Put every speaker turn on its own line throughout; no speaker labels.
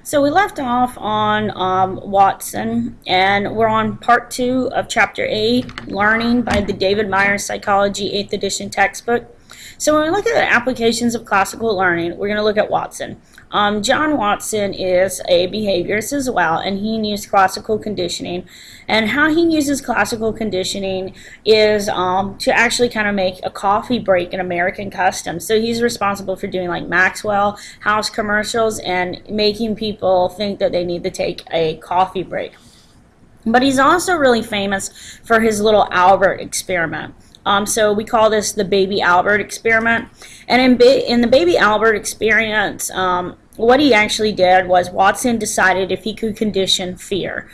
So we left off on Watson, and we're on part 2 of chapter 8, Learning, by the David Myers Psychology 8th edition textbook. So when we look at the applications of classical learning, we're going to look at Watson. John Watson is a behaviorist as well, and he used classical conditioning. And how he uses classical conditioning is to actually kind of make a coffee break in American customs. So he's responsible for doing like Maxwell House commercials and making people think that they need to take a coffee break. But he's also really famous for his little Albert experiment. So we call this the Baby Albert experiment. And in the Baby Albert experience, what he actually did was Watson decided if he could condition fear.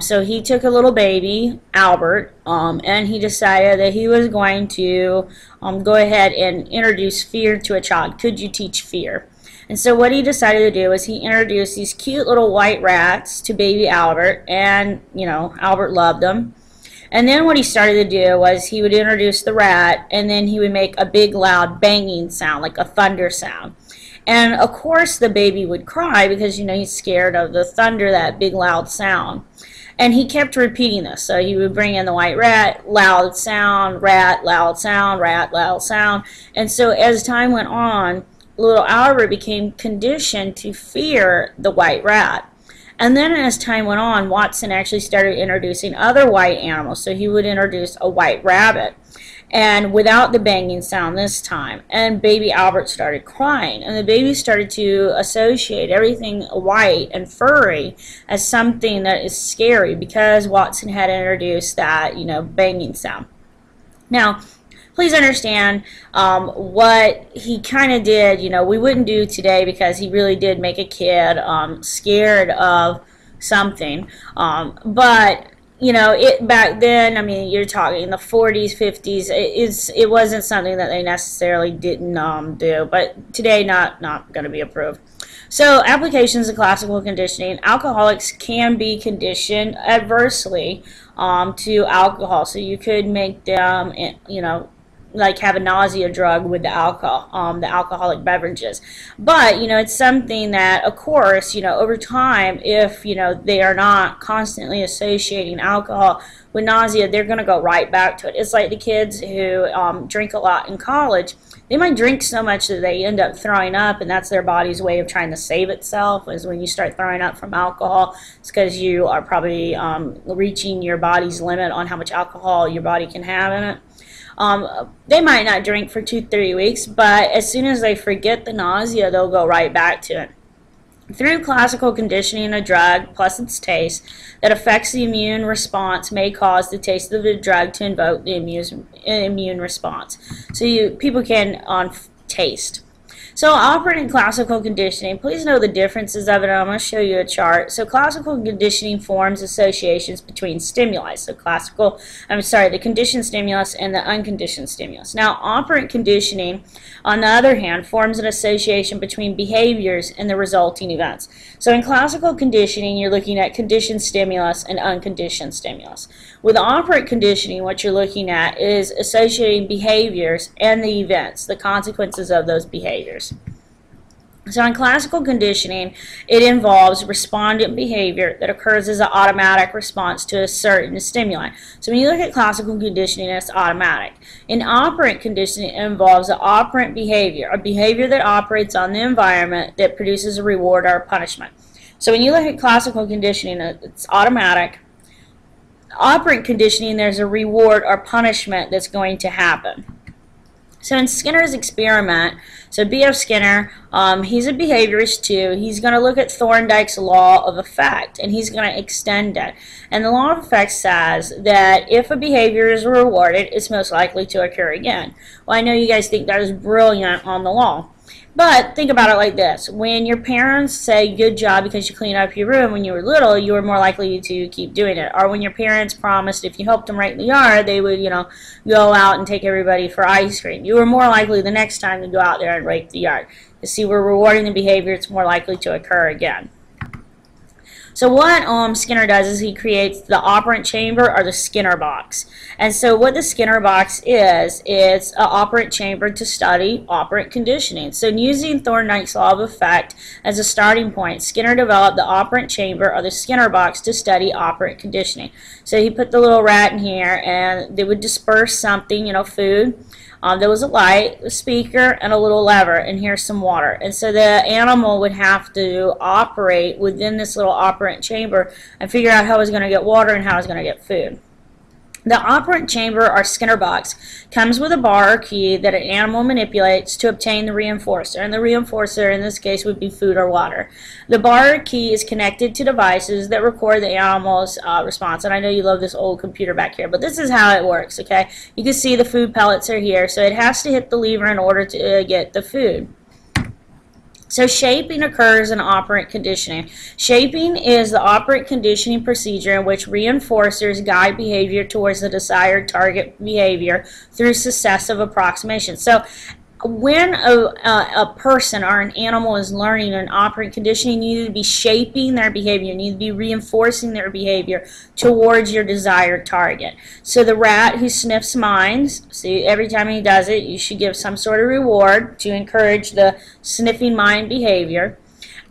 So he took a little baby, Albert, and he decided that he was going to go ahead and introduce fear to a child. Could you teach fear? And so what he decided to do is he introduced these cute little white rats to baby Albert, and, you know, Albert loved them. And then what he started to do was he would introduce the rat, and then he would make a big loud banging sound, like a thunder sound. And of course the baby would cry because, you know, he's scared of the thunder, that big loud sound. And he kept repeating this. So he would bring in the white rat, loud sound, rat, loud sound, rat, loud sound. And so as time went on, little Albert became conditioned to fear the white rat. And then as time went on, Watson actually started introducing other white animals. So he would introduce a white rabbit, and without the banging sound this time. And baby Albert started crying. And the baby started to associate everything white and furry as something that is scary because Watson had introduced that, you know, banging sound. Now, please understand what he kind of did, you know, we wouldn't do today because he really did make a kid scared of something. But, you know, back then, I mean, you're talking in the 40s, 50s, it wasn't something that they necessarily didn't do. But today, not going to be approved. So, applications of classical conditioning. Alcoholics can be conditioned adversely to alcohol. So you could make them, you know, like have a nausea drug with the alcohol, the alcoholic beverages. But, you know, it's something that, of course, you know, over time, if, you know, they are not constantly associating alcohol with nausea, they're going to go right back to it. It's like the kids who drink a lot in college. They might drink so much that they end up throwing up, and that's their body's way of trying to save itself. Is when you start throwing up from alcohol, it's because you are probably reaching your body's limit on how much alcohol your body can have in it. They might not drink for 2-3 weeks, but as soon as they forget the nausea, they'll go right back to it. Through classical conditioning, a drug, plus its taste, that affects the immune response may cause the taste of the drug to invoke the immune response. So people can taste. So operating classical conditioning, please know the differences of it. I'm going to show you a chart. So classical conditioning forms associations between stimuli. So the conditioned stimulus and the unconditioned stimulus. Now operant conditioning, on the other hand, forms an association between behaviors and the resulting events. So in classical conditioning, you're looking at conditioned stimulus and unconditioned stimulus. With operant conditioning, what you're looking at is associating behaviors and the events, the consequences of those behaviors. So in classical conditioning, it involves respondent behavior that occurs as an automatic response to a certain stimuli. So when you look at classical conditioning, it's automatic. In operant conditioning, it involves an operant behavior, a behavior that operates on the environment that produces a reward or a punishment. So when you look at classical conditioning, it's automatic. Operant conditioning, there's a reward or punishment that's going to happen. So in Skinner's experiment, so B.F. Skinner, he's a behaviorist too. He's going to look at Thorndike's law of effect, and he's going to extend it. And the law of effect says that if a behavior is rewarded, it's most likely to occur again. Well, I know you guys think that is brilliant on the law. But think about it like this. When your parents say good job because you cleaned up your room when you were little, you were more likely to keep doing it. Or when your parents promised if you helped them rake the yard, they would, you know, go out and take everybody for ice cream. You were more likely the next time to go out there and rake the yard. You see, we're rewarding the behavior, it's more likely to occur again. So what Skinner does is he creates the operant chamber, or the Skinner box. And so what the Skinner box is, it's an operant chamber to study operant conditioning. So using Thorndike's law of effect as a starting point, Skinner developed the operant chamber, or the Skinner box, to study operant conditioning. So he put the little rat in here, and they would disperse something, you know, food. There was a light, a speaker, and a little lever, and here's some water. And so the animal would have to operate within this little operant chamber and figure out how it's going to get water and how it's going to get food. The operant chamber, or Skinner box, comes with a bar or key that an animal manipulates to obtain the reinforcer, and the reinforcer in this case would be food or water. The bar or key is connected to devices that record the animal's response, and I know you love this old computer back here, but this is how it works, okay? You can see the food pellets are here, so it has to hit the lever in order to get the food. So shaping occurs in operant conditioning. Shaping is the operant conditioning procedure in which reinforcers guide behavior towards the desired target behavior through successive approximations. So when a person or an animal is learning an operant conditioning, you need to be shaping their behavior. You need to be reinforcing their behavior towards your desired target. So the rat who sniffs mines, see, every time he does it, you should give some sort of reward to encourage the sniffing mine behavior.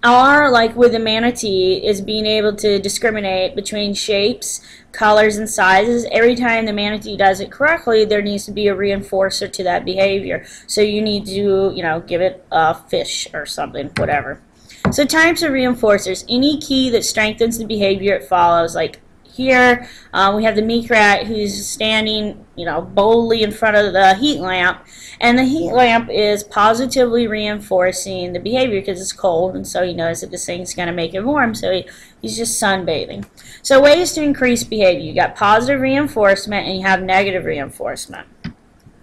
Or, like with the manatee, is being able to discriminate between shapes, colors, and sizes. Every time the manatee does it correctly, there needs to be a reinforcer to that behavior. So you need to, you know, give it a fish or something, whatever. So types of reinforcers. Any key that strengthens the behavior it follows. Like here, we have the meek rat who's standing, you know, boldly in front of the heat lamp. And the heat lamp is positively reinforcing the behavior because it's cold, and so he knows that this thing's going to make it warm, so he's just sunbathing. So ways to increase behavior. You got positive reinforcement and you have negative reinforcement.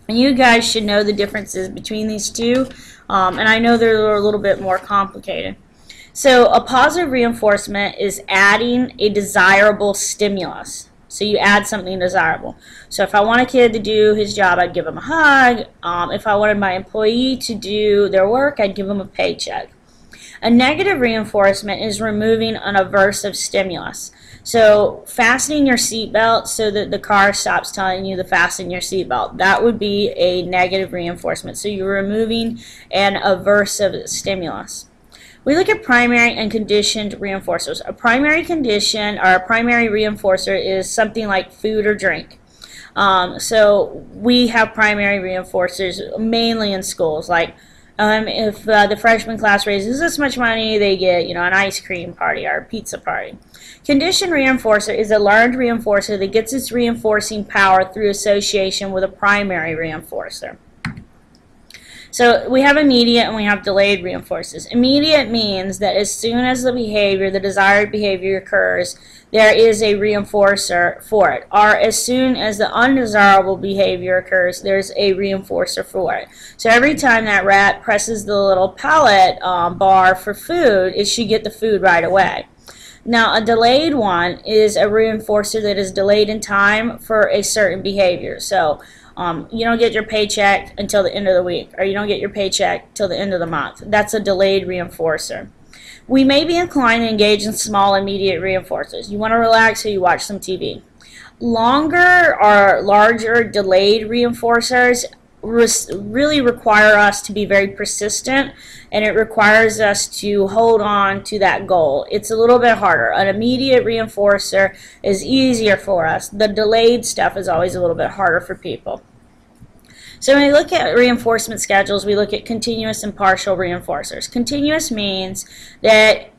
And you guys should know the differences between these two, and I know they're a little bit more complicated. So a positive reinforcement is adding a desirable stimulus. So you add something desirable. So if I want a kid to do his job, I'd give him a hug. If I wanted my employee to do their work, I'd give them a paycheck. A negative reinforcement is removing an aversive stimulus. So fastening your seatbelt so that the car stops telling you to fasten your seatbelt. That would be a negative reinforcement. So you're removing an aversive stimulus. We look at primary and conditioned reinforcers. A primary condition, or a primary reinforcer, is something like food or drink. So we have primary reinforcers mainly in schools. Like if the freshman class raises this much money, they get, you know, an ice cream party or a pizza party. Conditioned reinforcer is a learned reinforcer that gets its reinforcing power through association with a primary reinforcer. So we have immediate and we have delayed reinforcers. Immediate means that as soon as the behavior, the desired behavior occurs, there is a reinforcer for it. Or as soon as the undesirable behavior occurs, there's a reinforcer for it. So every time that rat presses the little pellet bar for food, it should get the food right away. Now, a delayed one is a reinforcer that is delayed in time for a certain behavior. So you don't get your paycheck until the end of the week, or you don't get your paycheck till the end of the month. That's a delayed reinforcer. We may be inclined to engage in small immediate reinforcers. You want to relax, so you watch some TV. Longer or larger delayed reinforcers really require us to be very persistent, and it requires us to hold on to that goal. It's a little bit harder. An immediate reinforcer is easier for us. The delayed stuff is always a little bit harder for people. So when we look at reinforcement schedules, we look at continuous and partial reinforcers. Continuous means that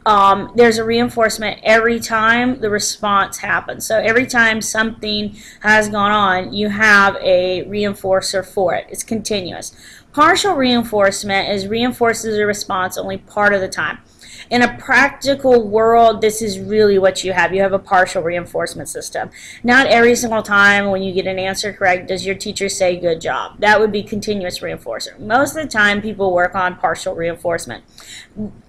there's a reinforcement every time the response happens. So every time something has gone on, you have a reinforcer for it. It's continuous. Partial reinforcement is reinforces a response only part of the time. In a practical world, this is really what you have. You have a partial reinforcement system. Not every single time when you get an answer correct does your teacher say good job. That would be continuous reinforcer. Most of the time people work on partial reinforcement.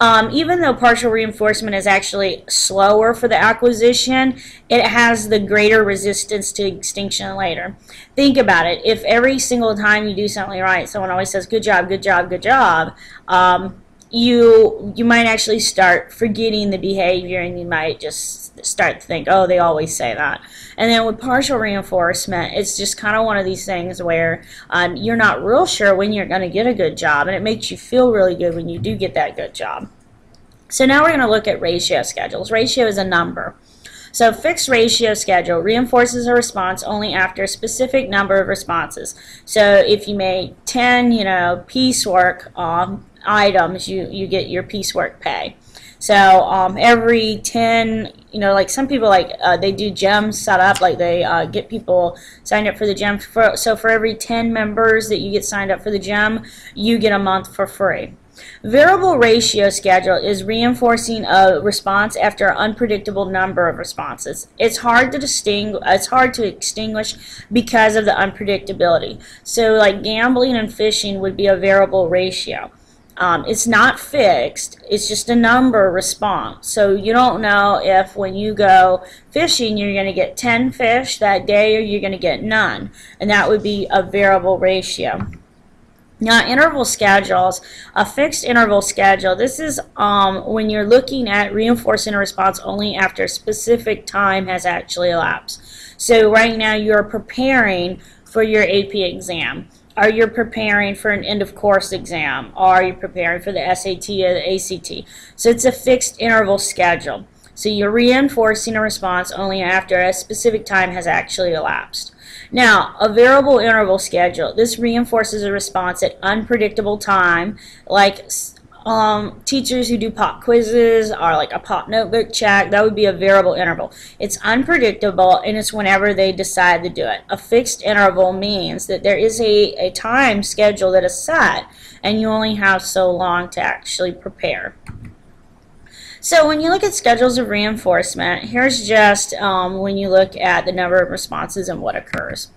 Even though partial reinforcement is actually slower for the acquisition, it has the greater resistance to extinction later. Think about it. If every single time you do something right, someone always says good job, good job, good job, you might actually start forgetting the behavior, and you might just start to think, oh, they always say that. And then with partial reinforcement, it's just kind of one of these things where you're not real sure when you're going to get a good job, and it makes you feel really good when you do get that good job. So now we're going to look at ratio schedules. Ratio is a number. So fixed ratio schedule reinforces a response only after a specific number of responses. So if you make 10, piecework items, you get your piecework pay. So every 10, like some people they do gym setup, like they get people signed up for the gym. So for every 10 members that you get signed up for the gym, you get a month for free. Variable ratio schedule is reinforcing a response after an unpredictable number of responses. It's hard to extinguish because of the unpredictability. So like gambling and fishing would be a variable ratio. It's not fixed, it's just a number response. So you don't know if when you go fishing you're going to get 10 fish that day or you're going to get none. And that would be a variable ratio. Now, interval schedules, a fixed interval schedule, this is when you're looking at reinforcing a response only after a specific time has actually elapsed. So right now you're preparing for your AP exam, or you're preparing for an end-of-course exam, or you're preparing for the SAT or the ACT. So it's a fixed interval schedule. So you're reinforcing a response only after a specific time has actually elapsed. Now, a variable interval schedule, this reinforces a response at unpredictable time, like teachers who do pop quizzes or like a pop notebook check. That would be a variable interval. It's unpredictable, and it's whenever they decide to do it. A fixed interval means that there is a time schedule that is set, and you only have so long to actually prepare. So when you look at schedules of reinforcement, here's just when you look at the number of responses and what occurs.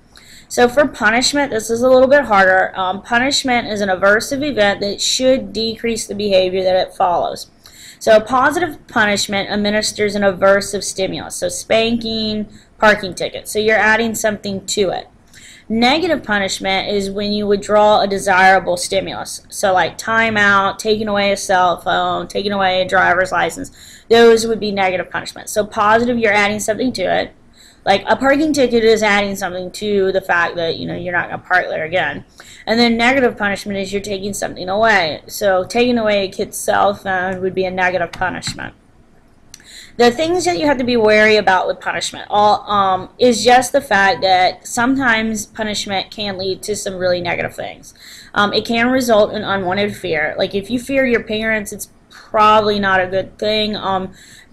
So for punishment, this is a little bit harder. Punishment is an aversive event that should decrease the behavior that it follows. So a positive punishment administers an aversive stimulus. So spanking, parking tickets. So you're adding something to it. Negative punishment is when you withdraw a desirable stimulus. So like timeout, taking away a cell phone, taking away a driver's license. Those would be negative punishment. So positive, you're adding something to it. Like a parking ticket is adding something to the fact that you're not going to park there again. And then negative punishment is you're taking something away. So taking away a kid's cell phone would be a negative punishment. The things that you have to be wary about with punishment is just the fact that sometimes punishment can lead to some really negative things. It can result in unwanted fear. Like if you fear your parents, it's probably not a good thing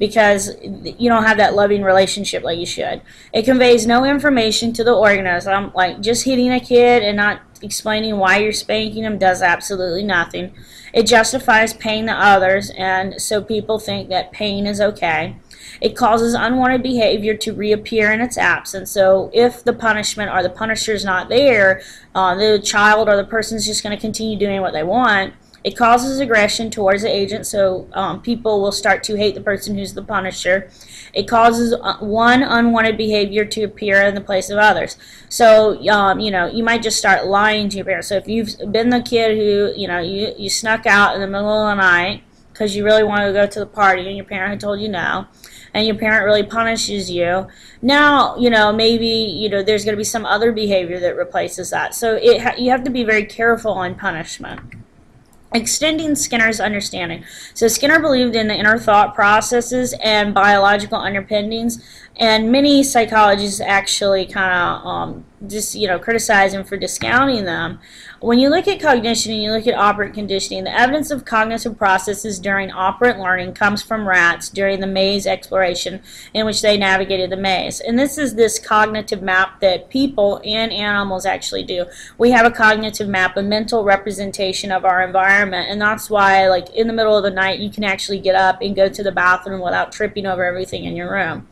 because you don't have that loving relationship like you should. It conveys no information to the organism. Like just hitting a kid and not explaining why you're spanking them does absolutely nothing. It justifies pain to others, and so people think that pain is okay. It causes unwanted behavior to reappear in its absence. So if the punishment or the punisher is not there, the child or the person is just going to continue doing what they want. It causes aggression towards the agent, so people will start to hate the person who's the punisher. It causes one unwanted behavior to appear in the place of others. So, you might just start lying to your parents. So if you've been the kid who, you snuck out in the middle of the night because you really wanted to go to the party and your parent had told you no, and your parent really punishes you, now, maybe, there's going to be some other behavior that replaces that. So you have to be very careful on punishment. Extending Skinner's understanding. So Skinner believed in the inner thought processes and biological underpinnings, and many psychologists actually kind of just criticize him for discounting them. When you look at cognition and you look at operant conditioning, the evidence of cognitive processes during operant learning comes from rats during the maze exploration in which they navigated the maze. And this is this cognitive map that people and animals actually do. We have a cognitive map, a mental representation of our environment, and that's why, like, in the middle of the night you can actually get up and go to the bathroom without tripping over everything in your room.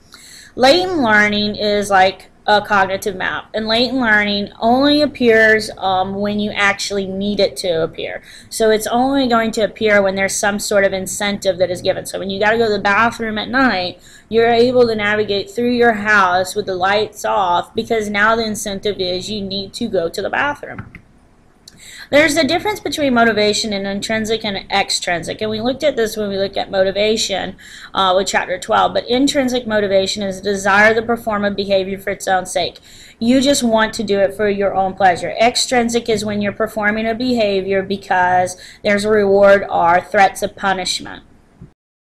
Latent learning is like a cognitive map, and latent learning only appears when you actually need it to appear. So it's only going to appear when there's some sort of incentive that is given. So when you got to go to the bathroom at night, you're able to navigate through your house with the lights off because now the incentive is you need to go to the bathroom. There's a difference between motivation and intrinsic and extrinsic, and we looked at this when we looked at motivation with chapter 12, but intrinsic motivation is a desire to perform a behavior for its own sake. You just want to do it for your own pleasure. Extrinsic is when you're performing a behavior because there's a reward or threats of punishment.